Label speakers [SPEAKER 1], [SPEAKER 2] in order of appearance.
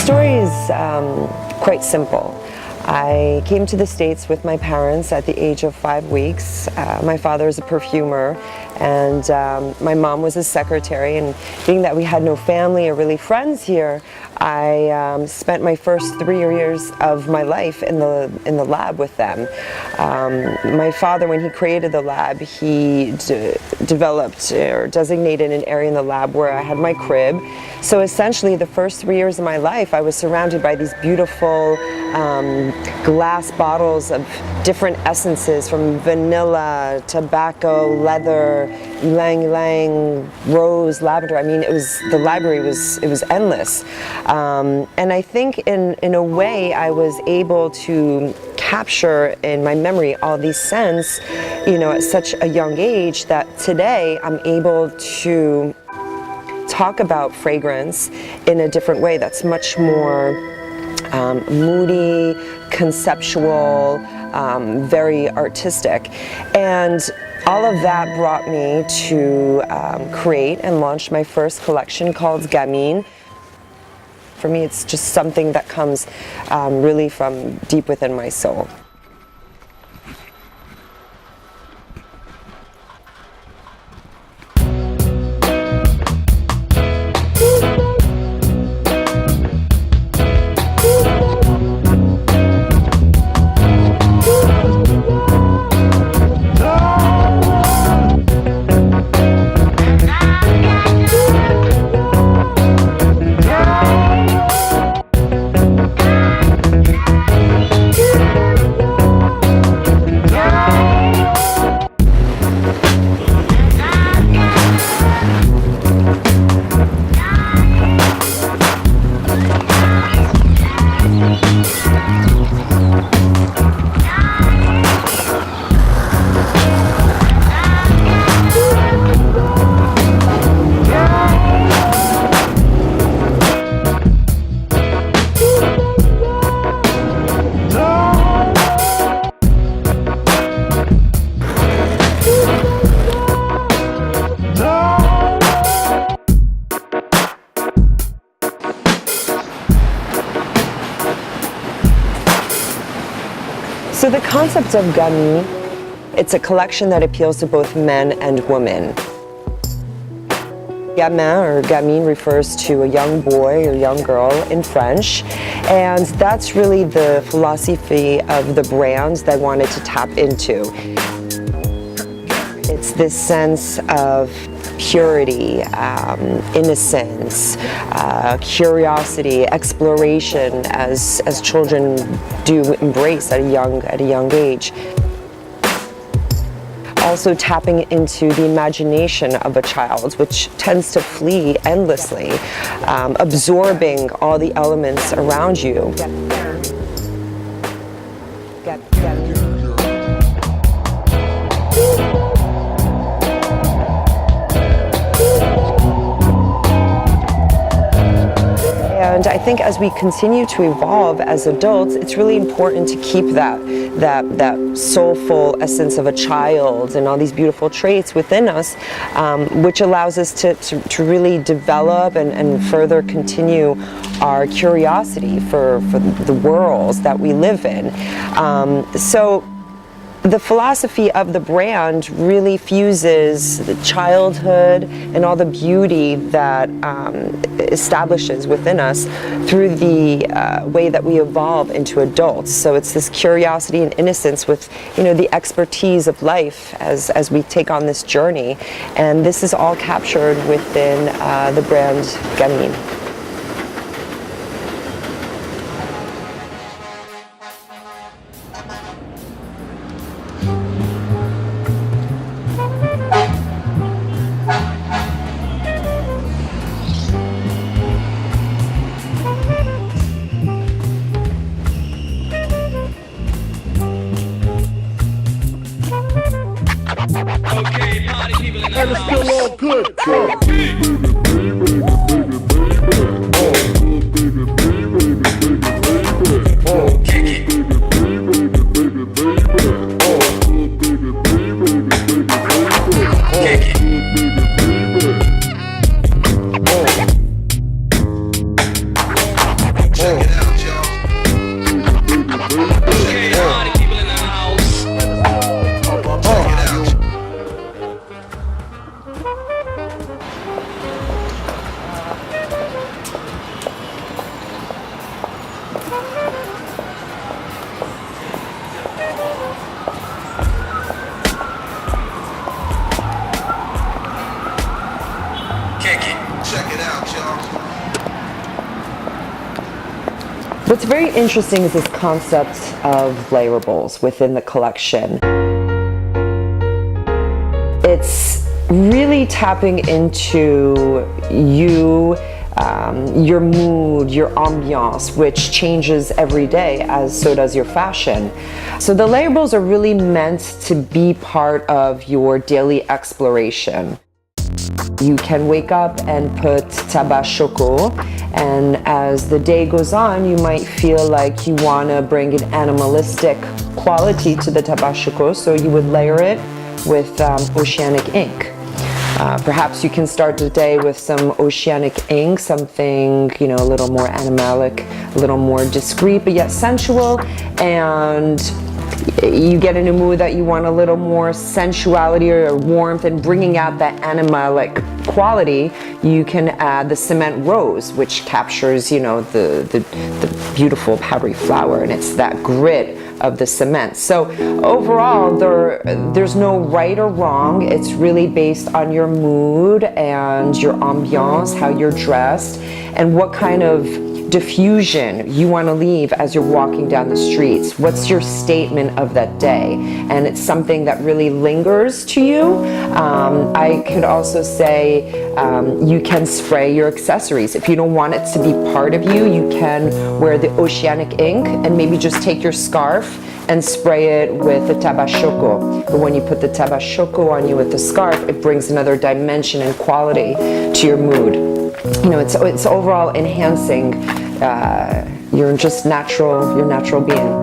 [SPEAKER 1] story is quite simple. I came to the States with my parents at the age of 5 weeks. My father is a perfumer and my mom was his secretary, and being that we had no family or really friends here, I spent my first 3 years of my life in the lab with them. My father, when he created the lab, he developed or designated an area in the lab where I had my crib. So essentially the first 3 years of my life I was surrounded by these beautiful glass bottles of different essences, from vanilla, tobacco, leather, ylang ylang, rose, lavender. I mean, the library was endless. And I think in a way I was able to capture in my memory all these scents, at such a young age, that today I'm able to talk about fragrance in a different way that's much more moody, conceptual, very artistic. And all of that brought me to create and launch my first collection called GAMINE. For me, it's just something that comes really from deep within my soul. So the concept of GAMINE, it's a collection that appeals to both men and women. Gamin or gamine refers to a young boy or young girl in French, and that's really the philosophy of the brand that I wanted to tap into. It's this sense of purity, innocence, curiosity, exploration, as children do embrace at a young age. Also tapping into the imagination of a child, which tends to flee endlessly, absorbing all the elements around you. And I think as we continue to evolve as adults, it's really important to keep that soulful essence of a child and all these beautiful traits within us, which allows us to really develop and further continue our curiosity for the worlds that we live in. So the philosophy of the brand really fuses the childhood and all the beauty that establishes within us through the way that we evolve into adults. So it's this curiosity and innocence with, the expertise of life as we take on this journey. And this is all captured within the brand GAMINE.
[SPEAKER 2] And it's still all good. Check it out, y'all. Okay, party people in the house. Check it out. Check it out, y'all.
[SPEAKER 1] What's very interesting is this concept of layerables within the collection. It's really tapping into you, your mood, your ambiance, which changes every day, as so does your fashion. So the layerables are really meant to be part of your daily exploration. You can wake up and put tabac choco, and as the day goes on, you might feel like you want to bring an animalistic quality to the tabac choco, so you would layer it with oceanic ink. Perhaps you can start the day with some oceanic ink, something, you know, a little more animalic, a little more discreet, but yet sensual, and you get in a mood that you want a little more sensuality or warmth and bringing out that animalic quality, you can add the cement rose, which captures, you know, the beautiful powdery flower, and it's that grit of the cement. So overall, there's no right or wrong. It's really based on your mood and your ambiance, how you're dressed, and what kind of diffusion you want to leave as you're walking down the streets. What's your statement of that day? And it's something that really lingers to you. I could also say you can spray your accessories. If you don't want it to be part of you, you can wear the oceanic ink and maybe just take your scarf and spray it with the tabac choco. But when you put the tabac choco on you with the scarf, it brings another dimension and quality to your mood. You know, it's overall enhancing your natural being.